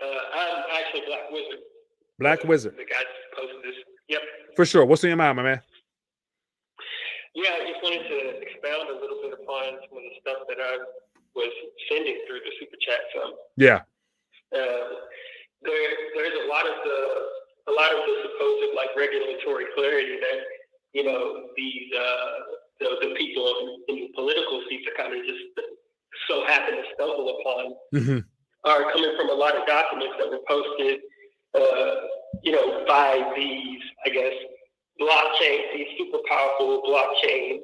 I'm actually Black Wizard. Black Wizard. The guy posted this. Yep. For sure. What's in your mind, my man? Yeah, I just wanted to expound a little bit upon some of the stuff that I was sending through the super chat. Yeah. There's a lot of the supposed like regulatory clarity that these the people in the political seats are kind of just so happen to stumble upon are coming from a lot of documents that were posted, by these, I guess, blockchain, these super powerful blockchain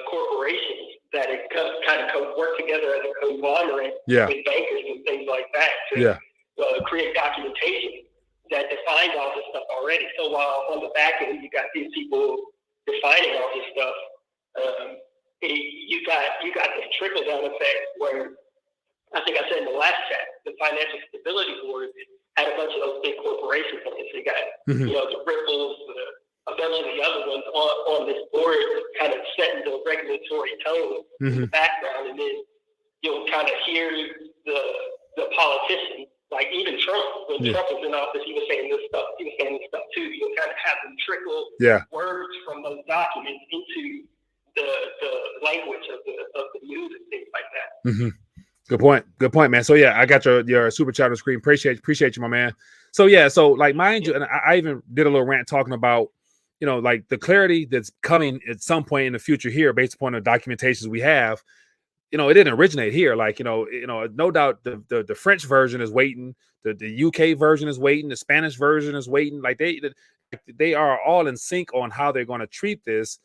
corporations that kind of work together as a conglomerate with bankers and things like that to create documentation that defines all this stuff already. So while on the back end you got these people defining all this stuff, you got this trickle down effect where I think I said in the last chat, the Financial Stability Board had a bunch of those big corporations on it. So you got the Ripples, a bunch of the other ones on this board, kind of setting the regulatory tone in the background, and then you'll kind of hear the politicians, like even Trump, when Trump was in office, he was saying this stuff. He was saying this stuff too. You'll kind of have them trickle words from those documents into the language of the news and things like that. Good point, man. So yeah, I got your super chat on the screen. Appreciate you, my man. So yeah, so like mind you, and I even did a little rant talking about, you know, like the clarity that's coming at some point in the future here, based upon the documentations we have. You know, it didn't originate here. Like, you know, no doubt the French version is waiting, the UK version is waiting, the Spanish version is waiting. Like they are all in sync on how they're going to treat this.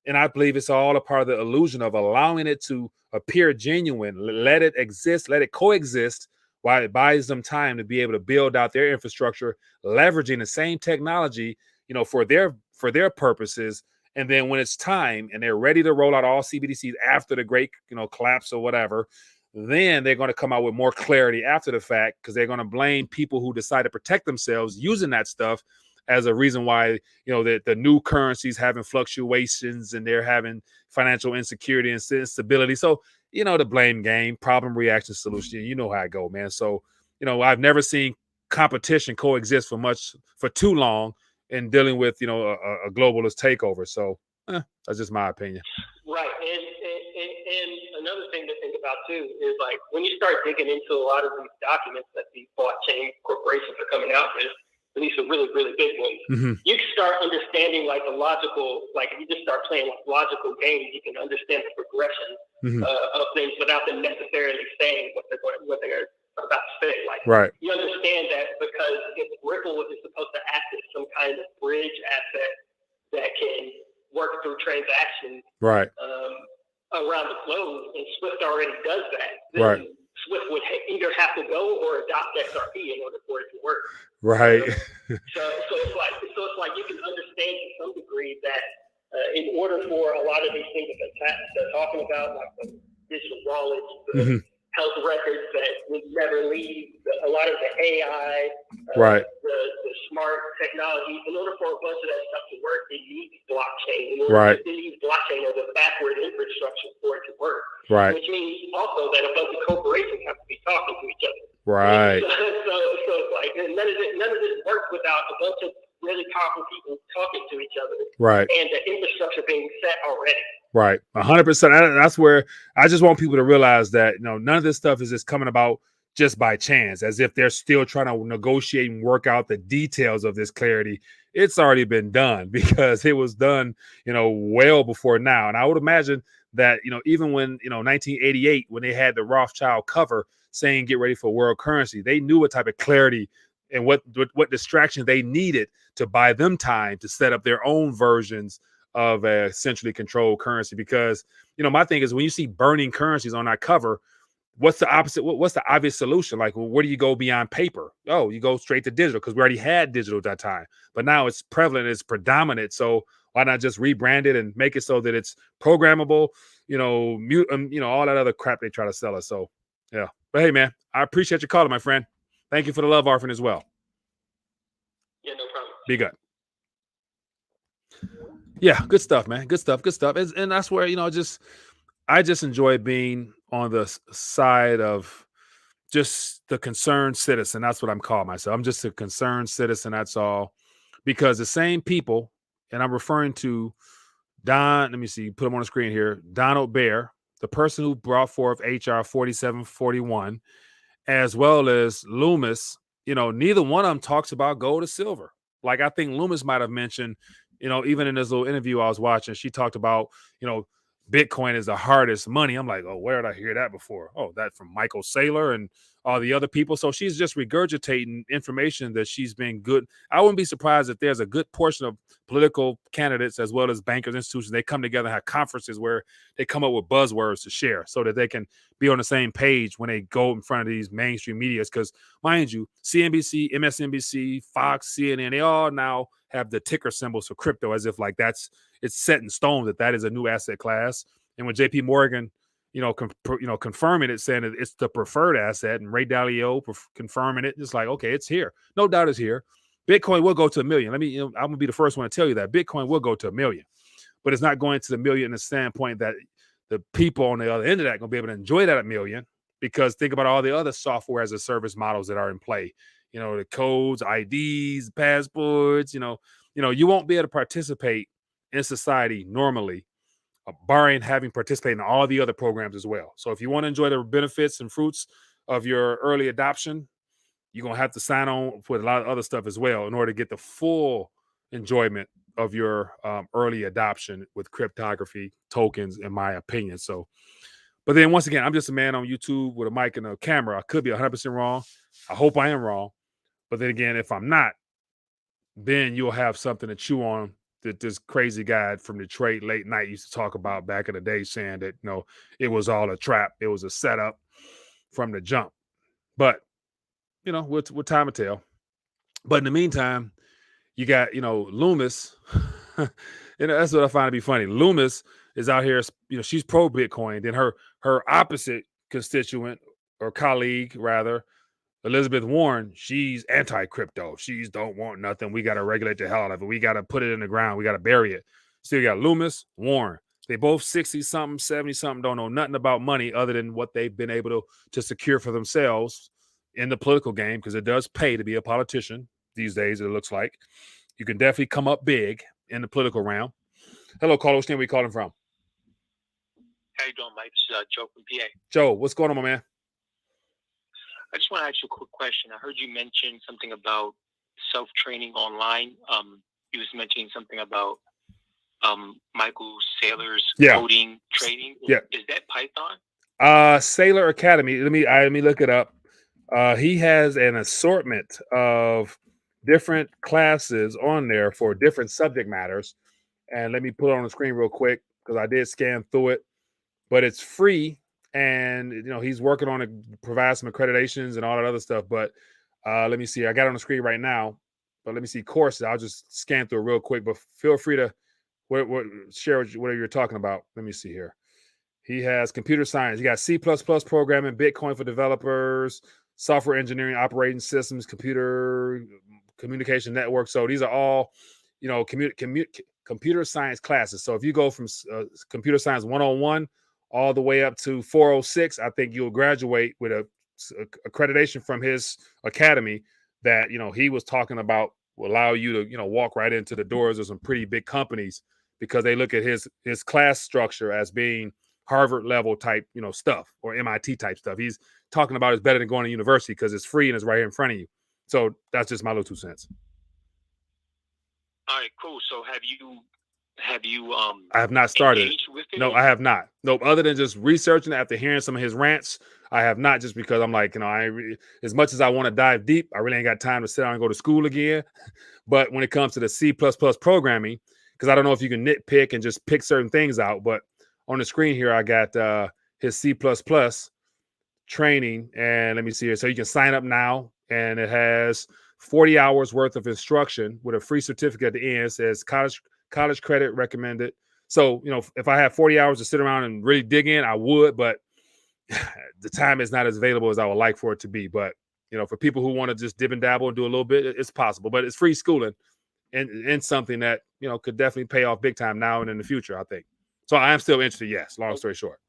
And I believe it's all a part of the illusion of allowing it to appear genuine, let it exist, let it coexist, while it buys them time to be able to build out their infrastructure, leveraging the same technology, you know, for their purposes. And then when it's time and they're ready to roll out all CBDCs after the great, you know, collapse or whatever, then they're going to come out with more clarity after the fact, because they're going to blame people who decide to protect themselves using that stuff as a reason why, you know, the new currencies having fluctuations and they're having financial insecurity and instability. So, you know, the blame game, problem, reaction, solution, you know how I go, man. So, you know, I've never seen competition coexist for too long in dealing with, you know, a globalist takeover. So that's just my opinion. Right. And another thing to think about too is, like, when you start digging into a lot of these documents that these blockchain corporations are coming out with, at least the really, really big ones, you can start understanding like the logical, like if you just start playing like logical games, you can understand the progression of things without them necessarily saying what they're about to say. Like, you understand that because if Ripple is supposed to act as some kind of bridge asset that can work through transactions around the globe, and Swift already does that, then Swift would either have to go or adopt XRP in order for it to work. So it's like you can understand to some degree that in order for a lot of these things that they're talking about, like the digital wallets, the health records that would never leave, a lot of the AI, the smart technology, in order for a bunch of that stuff to work, it needs blockchain. It needs blockchain as a backward infrastructure for it to work. Which means also that a bunch of corporations have to be talking to each other. So it's like, and none of this works without a bunch of really powerful people talking to each other. And the infrastructure being set already. 100%. That's where I just want people to realize that, you know, none of this stuff is just coming about just by chance, as if they're still trying to negotiate and work out the details of this clarity. It's already been done, because it was done, you know, well before now. And I would imagine that, you know, even when, you know, 1988, when they had the Rothschild cover saying get ready for world currency, they knew what type of clarity and what distraction they needed to buy them time to set up their own versions of a centrally controlled currency. Because, you know, my thing is, when you see burning currencies on that cover, what's the opposite? What's the obvious solution? Like, well, where do you go beyond paper? Oh, you go straight to digital, because we already had digital at that time. But now it's prevalent, it's predominant. So why not just rebrand it and make it so that it's programmable, you know, you know, all that other crap they try to sell us. So yeah. But hey, man, I appreciate your calling, my friend. Thank you for the love offering as well. Yeah, no problem. Be good. Yeah, good stuff, man. Good stuff. And that's where, you know, I just enjoy being on the side of just the concerned citizen. That's what I'm calling myself. I'm just a concerned citizen. That's all. Because the same people, and I'm referring to let me see, put him on the screen here, Donald Baer, the person who brought forth HR 4741, as well as Loomis, you know, neither one of them talks about gold or silver. Like, I think Loomis might have mentioned, you know, even in this little interview I was watching, she talked about, you know, Bitcoin is the hardest money. I'm like, oh, where did I hear that before? Oh, that from Michael Saylor and all the other people. So she's just regurgitating information that she's been good. I wouldn't be surprised if there's a good portion of political candidates, as well as bankers, institutions, they come together and have conferences where they come up with buzzwords to share so that they can be on the same page when they go in front of these mainstream medias. Because mind you, CNBC, MSNBC, Fox, CNN, they all now have the ticker symbols for crypto, as if like it's set in stone that is a new asset class. And when JP Morgan, confirming it, saying that it's the preferred asset, and Ray Dalio confirming it, it's like, okay, it's here. No doubt it's here. Bitcoin will go to $1 million. I'm gonna be the first one to tell you that Bitcoin will go to $1 million. but it's not going to the million in the standpoint that the people on the other end of that are going to be able to enjoy that at million, because think about all the other software as a service models that are in play. The codes, IDs, passports. You won't be able to participate in society normally, barring having participated in all the other programs as well. So if you want to enjoy the benefits and fruits of your early adoption, you're going to have to sign on with a lot of other stuff as well in order to get the full enjoyment of your early adoption with cryptography tokens, in my opinion. So, but then once again, I'm just a man on YouTube with a mic and a camera. I could be 100% wrong. I hope I am wrong. But then again, if I'm not, then you'll have something to chew on that this crazy guy from Detroit late night used to talk about back in the day, saying that, it was all a trap. It was a setup from the jump. But, with time will tell. But in the meantime, you got, Loomis. That's what I find to be funny. Loomis is out here, she's pro Bitcoin. Then her opposite constituent, or colleague rather, Elizabeth Warren, she's anti-crypto. She's don't want nothing. We got to regulate the hell out of it. We got to put it in the ground. We got to bury it. Still got Loomis, Warren. They both 60-something, 70-something, don't know nothing about money other than what they've been able to secure for themselves in the political game, because it does pay to be a politician these days, it looks like. You can definitely come up big in the political realm. Hello, caller. Where you calling from? How you doing, Mike? This is Joe from PA. Joe, what's going on, my man? I just want to ask you a quick question. I heard you mention something about self-training online. You was mentioning something about Michael Saylor's coding training. Is that Python? Saylor Academy. Let me look it up. He has an assortment of different classes on there for different subject matters. And let me put it on the screen real quick, because I did scan through it, but it's free. And, he's working on to provide some accreditations and all that other stuff. But let me see. I got it on the screen right now, but let me see courses. I'll just scan through it real quick, but feel free to share whatever you're talking about. Let me see here. He has computer science. He got C++ programming, Bitcoin for developers, software engineering, operating systems, computer communication network. So these are all, computer science classes. So if you go from computer science 101 all the way up to 406, I think you'll graduate with a accreditation from his academy that, he was talking about will allow you to, walk right into the doors of some pretty big companies, because they look at his class structure as being Harvard level type, stuff, or MIT type stuff. He's talking about it's better than going to university because it's free and it's right here in front of you. So that's just my little 2 cents. All right, cool. So have you I have not started. engaged with it? No, I have not. Nope. Other than just researching after hearing some of his rants, I have not, just because I'm like, as much as I want to dive deep, I really ain't got time to sit down and go to school again. But when it comes to the C++ programming, because I don't know if you can nitpick and just pick certain things out, but on the screen here, I got his C++ training, and let me see here. So you can sign up now, and it has 40 hours worth of instruction with a free certificate at the end. It says college credit recommended. So, if I have 40 hours to sit around and really dig in, I would, but the time is not as available as I would like for it to be. But, for people who want to just dip and dabble and do a little bit, it's possible. But it's free schooling and something that, could definitely pay off big time now and in the future, I think. So I am still interested, yes, long story short.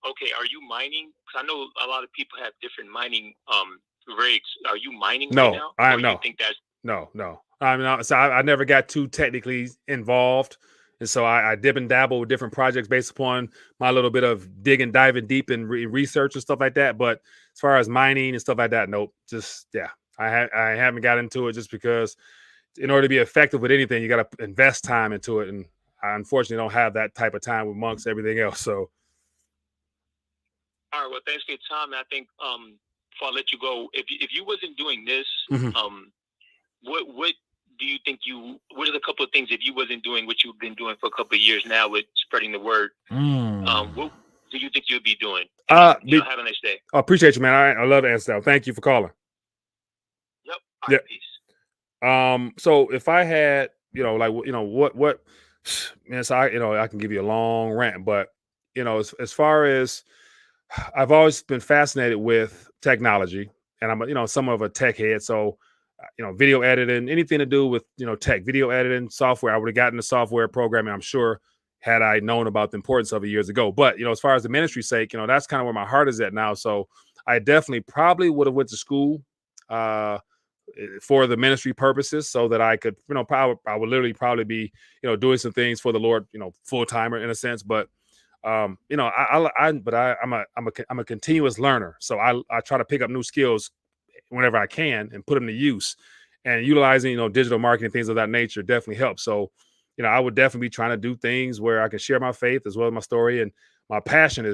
Okay, are you mining? Because I know a lot of people have different mining rigs. Are you mining No, right now? I am or no. You think that's No. I mean, so I never got too technically involved. And so I dip and dabble with different projects based upon my little bit of diving deep in research and stuff like that. But as far as mining and stuff like that, nope. Just, I haven't got into it, just because in order to be effective with anything, you got to invest time into it. And I unfortunately don't have that type of time amongst everything else. So. All right. Well, thanks for your time. I think before I let you go, if you wasn't doing this, what do you think what are the couple of things, if you wasn't doing what you've been doing for a couple of years now with spreading the word, what do you think you'd be doing? Have a nice day. I appreciate you, man. I love the answer. Thank you for calling. Yep. All right, peace. So if I had, what, man, so I can give you a long rant, but, as far as, I've always been fascinated with technology, and I'm, somewhat of a tech head. So video editing, anything to do with, tech, video editing, software. I would have gotten the software programming, I'm sure, had I known about the importance of it years ago. But, as far as the ministry's sake, that's kind of where my heart is at now. So I definitely probably would have went to school for the ministry purposes so that I could, I would literally probably be, doing some things for the Lord, full timer in a sense. But, I'm a continuous learner. So I try to pick up new skills whenever I can and put them to use, and utilizing, digital marketing, things of that nature definitely helps. So, I would definitely be trying to do things where I can share my faith as well as my story. And my passion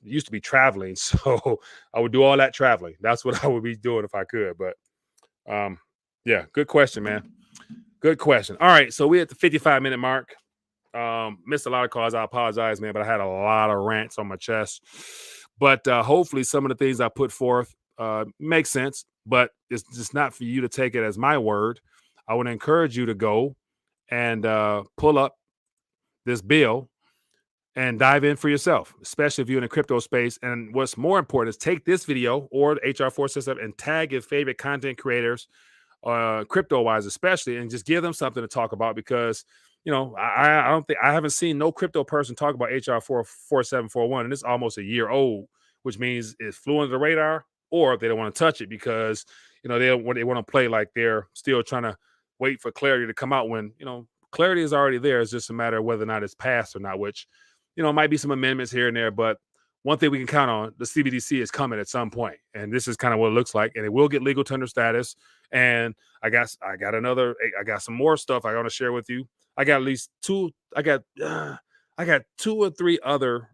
used to be traveling. So I would do all that traveling. That's what I would be doing if I could. But yeah, good question, man. Good question. All right. So we're at the 55-minute mark. Missed a lot of calls. I apologize, man, but I had a lot of rants on my chest. But hopefully some of the things I put forth make sense, but it's just not for you to take it as my word. I would encourage you to go and pull up this bill and dive in for yourself, especially if you're in the crypto space. And what's more important is take this video or the HR4 system and tag your favorite content creators, crypto wise, especially, and just give them something to talk about, because I haven't seen no crypto person talk about HR 4741, and it's almost a year old, which means it's flew under the radar, or they don't want to touch it because they want to play like they're still trying to wait for clarity to come out, when clarity is already there. It's just a matter of whether or not it's passed or not, which might be some amendments here and there. But one thing we can count on, the CBDC is coming at some point, and this is kind of what it looks like, and it will get legal tender status. And I got some more stuff I want to share with you. I got at least two. I got 2 or 3 other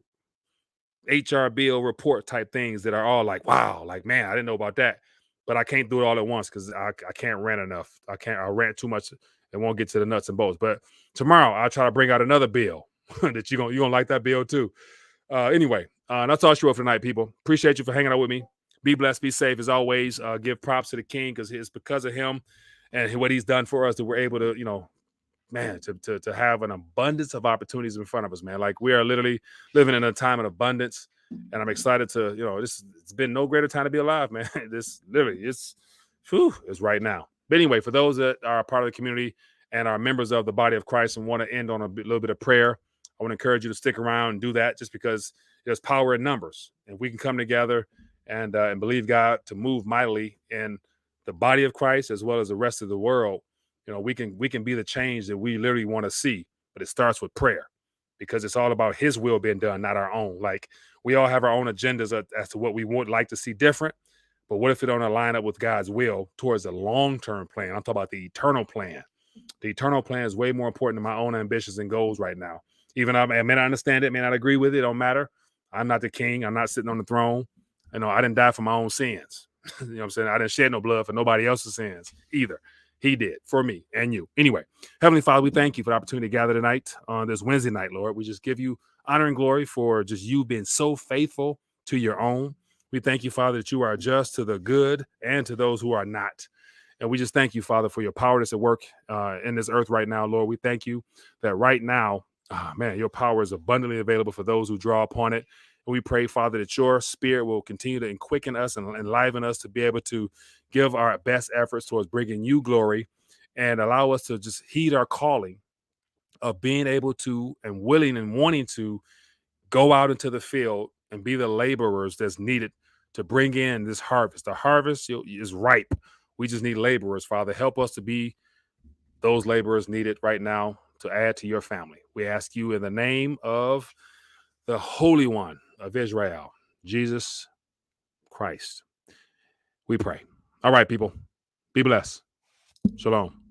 HR bill report type things that are all like, wow, like, man, I didn't know about that. But I can't do it all at once because I can't rant enough. I rant too much and won't get to the nuts and bolts. But tomorrow I'll try to bring out another bill that you're gonna like that bill too. Anyway, that's all for tonight, people. Appreciate you for hanging out with me. Be blessed, be safe as always. Give props to the King, because it's because of him and what he's done for us that we're able to, man, to have an abundance of opportunities in front of us, man. Like, we are literally living in a time of abundance, and I'm excited to, it's been no greater time to be alive, man. This literally it's right now. But anyway, for those that are a part of the community and are members of the body of Christ and want to end on a little bit of prayer, I want to encourage you to stick around and do that, just because there's power in numbers, and we can come together and believe God to move mightily in the body of Christ as well as the rest of the world. We can be the change that we literally want to see, but it starts with prayer, because it's all about His will being done, not our own. Like, we all have our own agendas as to what we would like to see different, but what if it don't align up with God's will towards the long-term plan? I'm talking about the eternal plan. The eternal plan is way more important than my own ambitions and goals right now. Even I may not understand it, may not agree with it, don't matter. I'm not the king. I'm not sitting on the throne. I didn't die for my own sins. You know what I'm saying? I didn't shed no blood for nobody else's sins either. He did for me and you. Anyway, Heavenly Father, we thank you for the opportunity to gather tonight on this Wednesday night, Lord. We just give you honor and glory for just you being so faithful to your own. We thank you, Father, that you are just to the good and to those who are not. And we just thank you, Father, for your power that's at work in this earth right now, Lord. We thank you that right now, man, your power is abundantly available for those who draw upon it. And we pray, Father, that your spirit will continue to quicken us and enliven us to be able to give our best efforts towards bringing you glory, and allow us to just heed our calling of being able to and willing and wanting to go out into the field and be the laborers that's needed to bring in this harvest. The harvest is ripe. We just need laborers, Father. Help us to be those laborers needed right now to add to your family. We ask you in the name of the Holy One of Israel, Jesus Christ, we pray. All right, people. Be blessed. Shalom.